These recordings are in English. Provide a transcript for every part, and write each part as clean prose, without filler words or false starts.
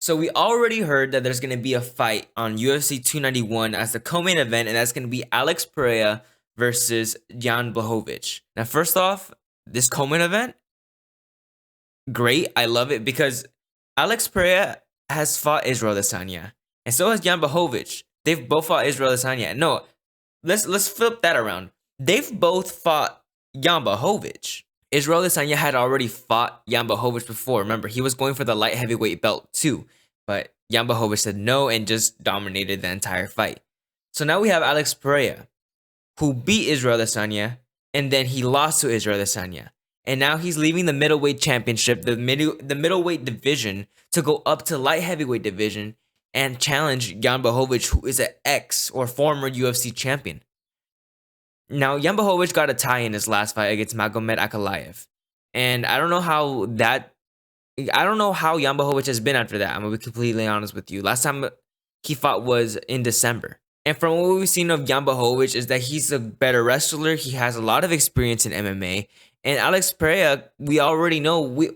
So we already heard that there's going to be a fight on UFC 291 as the co-main event, and that's going to be Alex Pereira versus Jan Blachowicz. Now, first off, this co-main event, great. I love it because Alex Pereira has fought Israel Adesanya, and so has Jan Blachowicz. They've both fought Israel Adesanya. No, let's flip that around. They've both fought Jan Blachowicz. Israel Adesanya had already fought Jan Blachowicz before. Remember, he was going for the light heavyweight belt too, but Jan Blachowicz said no and just dominated the entire fight. So now we have Alex Pereira, who beat Israel Adesanya, and then he lost to Israel Adesanya. And now he's leaving the middleweight championship, the middleweight division, to go up to light heavyweight division and challenge Jan Blachowicz, who is an ex or former UFC champion. Now, Jan Blachowicz got a tie in his last fight against Magomed Ankalaev. And I don't know how Jan Blachowicz has been after that. I'm going to be completely honest with you. Last time he fought was in December. And from what we've seen of Jan Blachowicz is that he's a better wrestler. He has a lot of experience in MMA. And Alex Pereira, we already know. We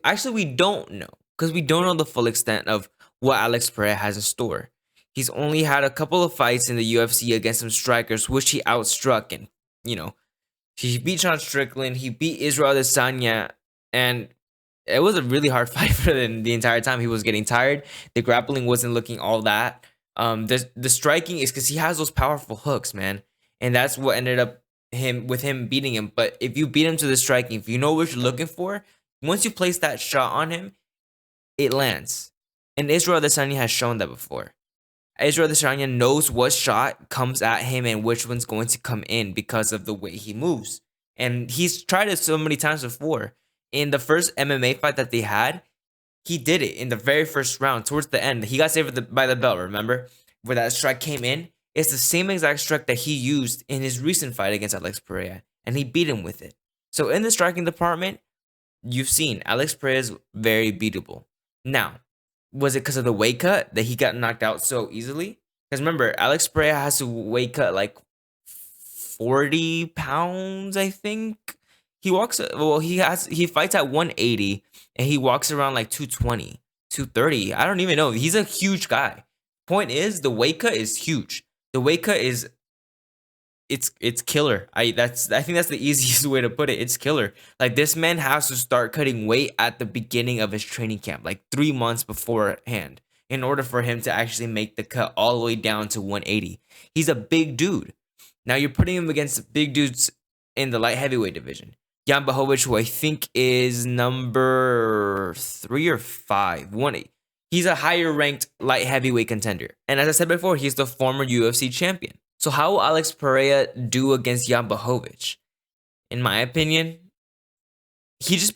don't know. Because we don't know the full extent of what Alex Pereira has in store. He's only had a couple of fights in the UFC against some strikers, which he outstruck. And he beat Sean Strickland, he beat Israel Adesanya, and it was a really hard fight for him the entire time. He was getting tired. The grappling wasn't looking all that. The striking is because he has those powerful hooks, man, and that's what ended up him beating him. But if you beat him to the striking, if you know what you're looking for, once you place that shot on him, it lands. And Israel Adesanya has shown that before. Israel Adesanya knows what shot comes at him and which one's going to come in because of the way he moves. And he's tried it so many times before. In the first MMA fight that they had, he did it in the very first round. Towards the end, he got saved by the bell, remember? Where that strike came in. It's the same exact strike that he used in his recent fight against Alex Pereira. And he beat him with it. So in the striking department, you've seen Alex Pereira is very beatable. Now, was it because of the weight cut that he got knocked out so easily? Because remember, Alex Pereira has to weight cut like 40 pounds, I think. He fights at 180 and he walks around like 220, 230. I don't even know. He's a huge guy. Point is, the weight cut is huge. The weight cut is it's killer. I think that's the easiest way to put it. It's killer. Like, this man has to start cutting weight at the beginning of his training camp, like 3 months beforehand, in order for him to actually make the cut all the way down to 180. He's a big dude. Now you're putting him against big dudes in the light heavyweight division. Jan Blachowicz, who I think is number 3 or 5. He's a higher ranked light heavyweight contender. And as I said before, he's the former UFC champion. So how will Alex Pereira do against Jan Blachowicz? In my opinion, he just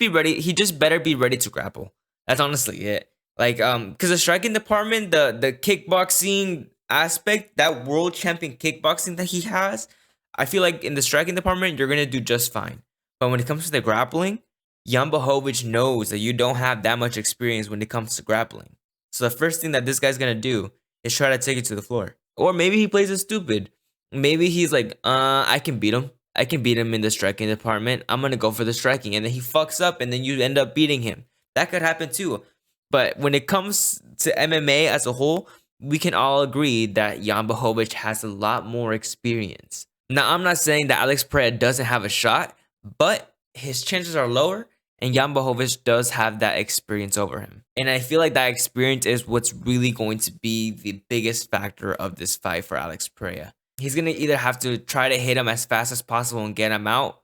better be ready to grapple. That's honestly it. Like, because the striking department, the kickboxing aspect, that world champion kickboxing that he has, I feel like in the striking department, you're gonna do just fine. But when it comes to the grappling, Jan Blachowicz knows that you don't have that much experience when it comes to grappling. So the first thing that this guy's gonna do is try to take it to the floor. Or maybe he plays it stupid. Maybe he's like, I can beat him. I can beat him in the striking department. I'm going to go for the striking. And then he fucks up and then you end up beating him. That could happen too. But when it comes to MMA as a whole, we can all agree that Jan Blachowicz has a lot more experience. Now, I'm not saying that Alex Pereira doesn't have a shot, but his chances are lower. And Jan Blachowicz does have that experience over him. And I feel like that experience is what's really going to be the biggest factor of this fight for Alex Pereira. He's going to either have to try to hit him as fast as possible and get him out,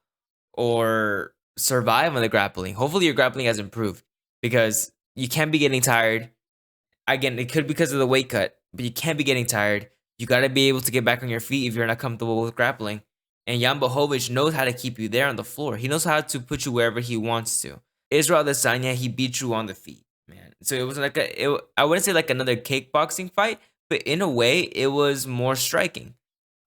or survive on the grappling. Hopefully your grappling has improved, because you can't be getting tired. Again, it could be because of the weight cut, but you can't be getting tired. You got to be able to get back on your feet if you're not comfortable with grappling. And Jan Blachowicz knows how to keep you there on the floor. He knows how to put you wherever he wants to. Israel Adesanya, he beat you on the feet, man. So it was like I wouldn't say like another kickboxing fight, but in a way, it was more striking.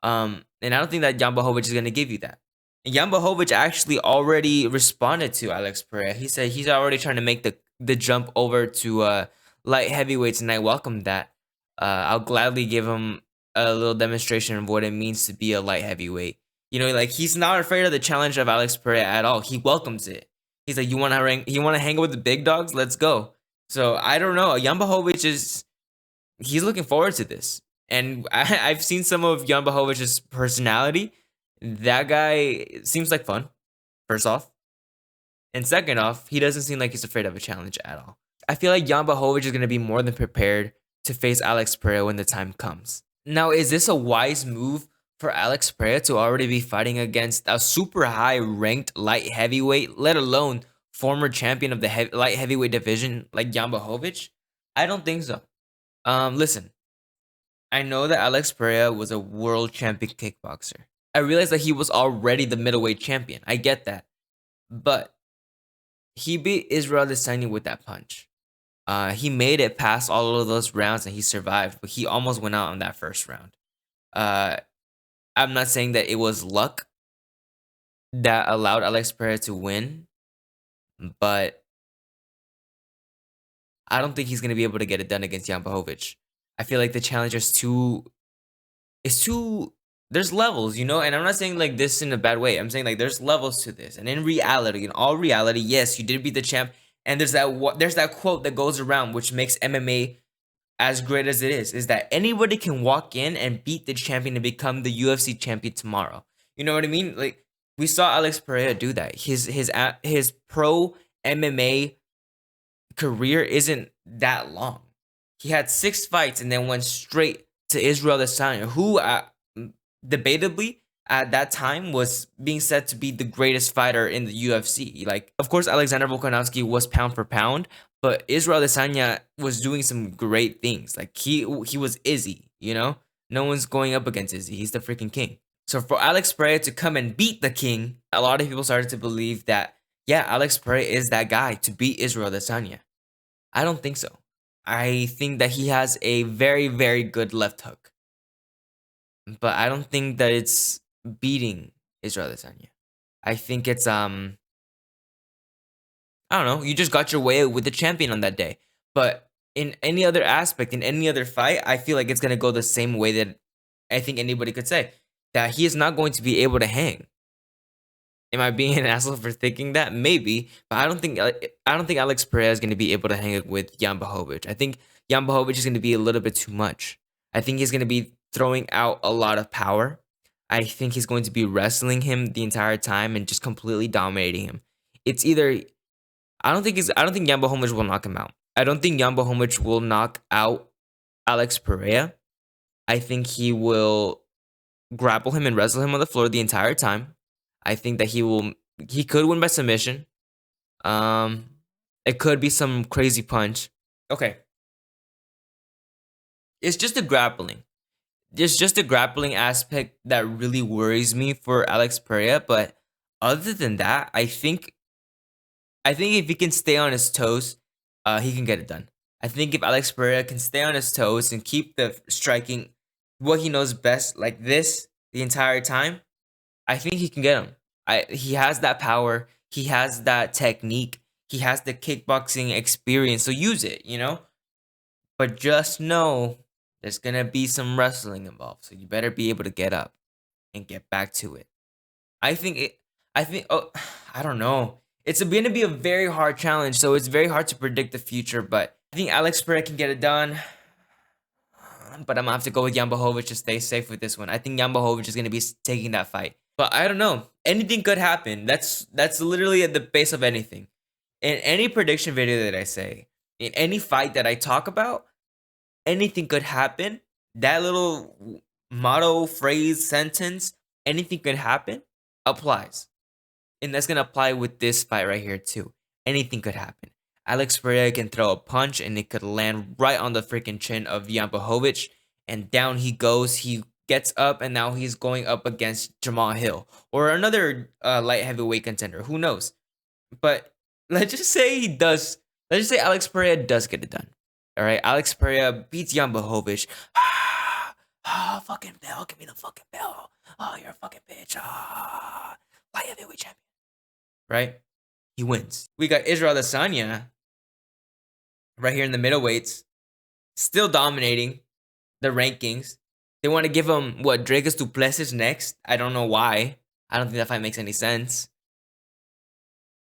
And I don't think that Jan Blachowicz is going to give you that. And Jan Blachowicz actually already responded to Alex Pereira. He said he's already trying to make the jump over to light heavyweights, and I welcome that. I'll gladly give him a little demonstration of what it means to be a light heavyweight. Like, he's not afraid of the challenge of Alex Pereira at all. He welcomes it. He's like, you want to hang with the big dogs? Let's go. So I don't know. Jan Blachowicz he's looking forward to this. And I've seen some of Jan Blachowicz' personality. That guy seems like fun, first off. And second off, he doesn't seem like he's afraid of a challenge at all. I feel like Jan Blachowicz is going to be more than prepared to face Alex Pereira when the time comes. Now, is this a wise move for Alex Pereira to already be fighting against a super high ranked light heavyweight, let alone former champion of the light heavyweight division like Jan Blachowicz? I don't think so. Listen, I know that Alex Pereira was a world champion kickboxer. I realized that he was already the middleweight champion. I get that. But he beat Israel Adesanya with that punch. He made it past all of those rounds and he survived, but he almost went out on that first round. I'm not saying that it was luck that allowed Alex Pereira to win, but I don't think he's going to be able to get it done against Jan Blachowicz. I feel like the challenge is too, there's levels, and I'm not saying like this in a bad way. I'm saying like there's levels to this. And in reality, in all reality, yes, you did beat the champ. And there's that quote that goes around, which makes MMA as great as it is that anybody can walk in and beat the champion and become the UFC champion tomorrow. You know what I mean? Like, we saw Alex Pereira do that. His pro MMA career isn't that long. He had 6 fights and then went straight to Israel Adesanya, who debatably at that time was being said to be the greatest fighter in the UFC. Like, of course, Alexander Volkanovski was pound for pound, but Israel Adesanya was doing some great things. Like, he was Izzy, No one's going up against Izzy. He's the freaking king. So for Alex Pereira to come and beat the king, a lot of people started to believe that, yeah, Alex Pereira is that guy to beat Israel Adesanya. I don't think so. I think that he has a very, very good left hook. But I don't think that it's beating Israel Adesanya. I think it's I don't know, you just got your way with the champion on that day. But in any other aspect, in any other fight, I feel like it's gonna go the same way that I think anybody could say. That he is not going to be able to hang. Am I being an asshole for thinking that? Maybe, but I don't think Alex Pereira is going to be able to hang it with Jan Blachowicz. I think Jan Blachowicz is going to be a little bit too much. I think he's going to be throwing out a lot of power. I think he's going to be wrestling him the entire time and just completely dominating him. It's either I don't think Jan Blachowicz will knock him out. I don't think Jan Blachowicz will knock out Alex Pereira. I think he will grapple him and wrestle him on the floor the entire time. I think that he could win by submission. It could be some crazy punch. Okay. It's just the grappling. It's just the grappling aspect that really worries me for Alex Pereira. But other than that, I think if he can stay on his toes, he can get it done. I think if Alex Pereira can stay on his toes and keep the striking what he knows best like this the entire time, I think he can get him. He has that power. He has that technique. He has the kickboxing experience. So use it, But just know there's going to be some wrestling involved. So you better be able to get up and get back to it. I don't know. It's going to be a very hard challenge. So it's very hard to predict the future. But I think Alex Pereira can get it done. But I'm going to have to go with Jan Blachowicz to stay safe with this one. I think Jan Blachowicz is going to be taking that fight. But I don't know. Anything could happen. That's literally at the base of anything. In any prediction video that I say, in any fight that I talk about, anything could happen. That little motto, phrase, sentence, anything could happen, applies. And that's going to apply with this fight right here too. Anything could happen. Alex Pereira can throw a punch and it could land right on the freaking chin of Jan Blachowicz. And down he goes. He gets up and now he's going up against Jamal Hill or another light heavyweight contender. Who knows? But let's just say he does. Let's just say Alex Pereira does get it done. All right, Alex Pereira beats Jan Blachowicz. Fucking bell, give me the fucking bell. Oh, you're a fucking bitch. Light heavyweight champion. Right? He wins. We got Israel Adesanya right here in the middleweights, still dominating the rankings. They want to give him, Dricus du Plessis next? I don't know why. I don't think that fight makes any sense.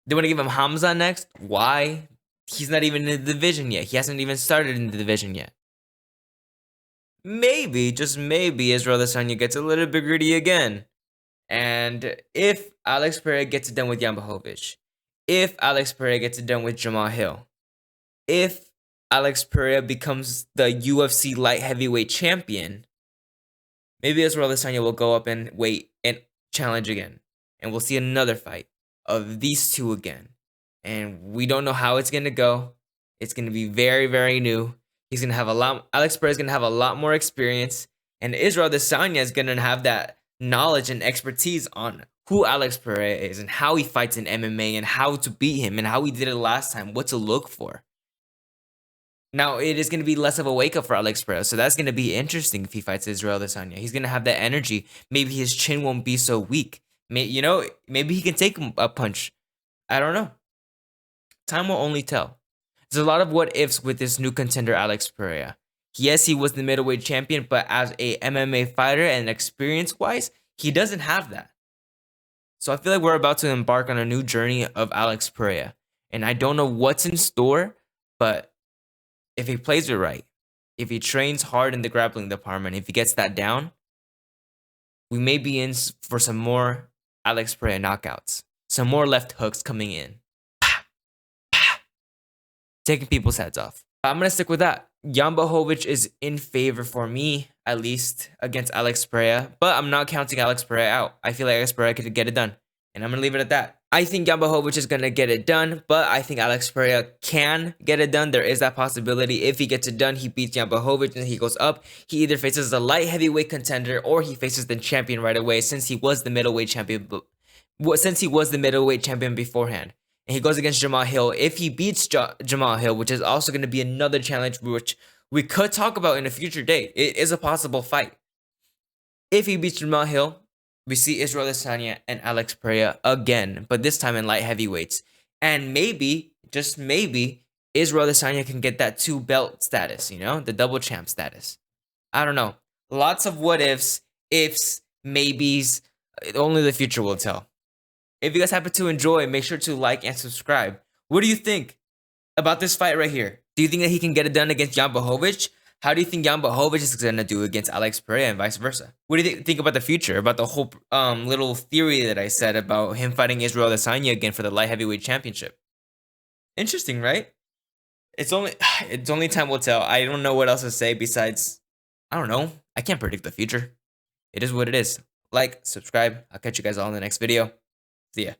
They want to give him Hamza next? Why? He's not even in the division yet. He hasn't even started in the division yet. maybe, just maybe, Israel Adesanya gets a little bit greedy again. And if Alex Pereira gets it done with Jan Blachowicz, if Alex Pereira gets it done with Jamal Hill, if Alex Pereira becomes the UFC Light Heavyweight Champion, maybe Israel Adesanya will go up and wait and challenge again. And we'll see another fight of these two again. And we don't know how it's going to go. It's going to be very, very new. He's going to have Alex Pereira is going to have a lot more experience. And Israel Adesanya is going to have that knowledge and expertise on who Alex Pereira is and how he fights in MMA and how to beat him and how he did it last time, what to look for. Now, it is going to be less of a wake-up for Alex Pereira, so that's going to be interesting if he fights Israel Adesanya. He's going to have that energy. Maybe his chin won't be so weak. Maybe he can take a punch. I don't know. Time will only tell. There's a lot of what-ifs with this new contender, Alex Pereira. Yes, he was the middleweight champion, but as a MMA fighter and experience-wise, he doesn't have that. So I feel like we're about to embark on a new journey of Alex Pereira. And I don't know what's in store, but if he plays it right, if he trains hard in the grappling department, if he gets that down, we may be in for some more Alex Pereira knockouts. Some more left hooks coming in. Taking people's heads off. I'm going to stick with that. Jan Blachowicz is in favor for me, at least, against Alex Pereira. But I'm not counting Alex Pereira out. I feel like Alex Pereira could get it done. And I'm going to leave it at that. I think Jan Blachowicz is going to get it done, but I think Alex Pereira can get it done. There is that possibility. If he gets it done, he beats Jan Blachowicz and he goes up. He either faces a light heavyweight contender or he faces the champion right away since he was the middleweight champion. Since he was the middleweight champion beforehand. And he goes against Jamal Hill. If he beats Jamal Hill, which is also going to be another challenge which we could talk about in a future date. It is a possible fight. If he beats Jamal Hill, we see Israel Adesanya and Alex Pereira again, but this time in light heavyweights. And maybe, just maybe, Israel Adesanya can get that 2-belt status, the double champ status. I don't know. Lots of what ifs, maybes. Only the future will tell. If you guys happen to enjoy, make sure to like and subscribe. What do you think about this fight right here? Do you think that he can get it done against Jan Blachowicz? How do you think Jan Blachowicz is going to do against Alex Pereira and vice versa? What do you think about the future? About the whole little theory that I said about him fighting Israel Adesanya again for the light heavyweight championship? Interesting, right? It's only time will tell. I don't know what else to say besides, I don't know. I can't predict the future. It is what it is. Like, subscribe. I'll catch you guys all in the next video. See ya.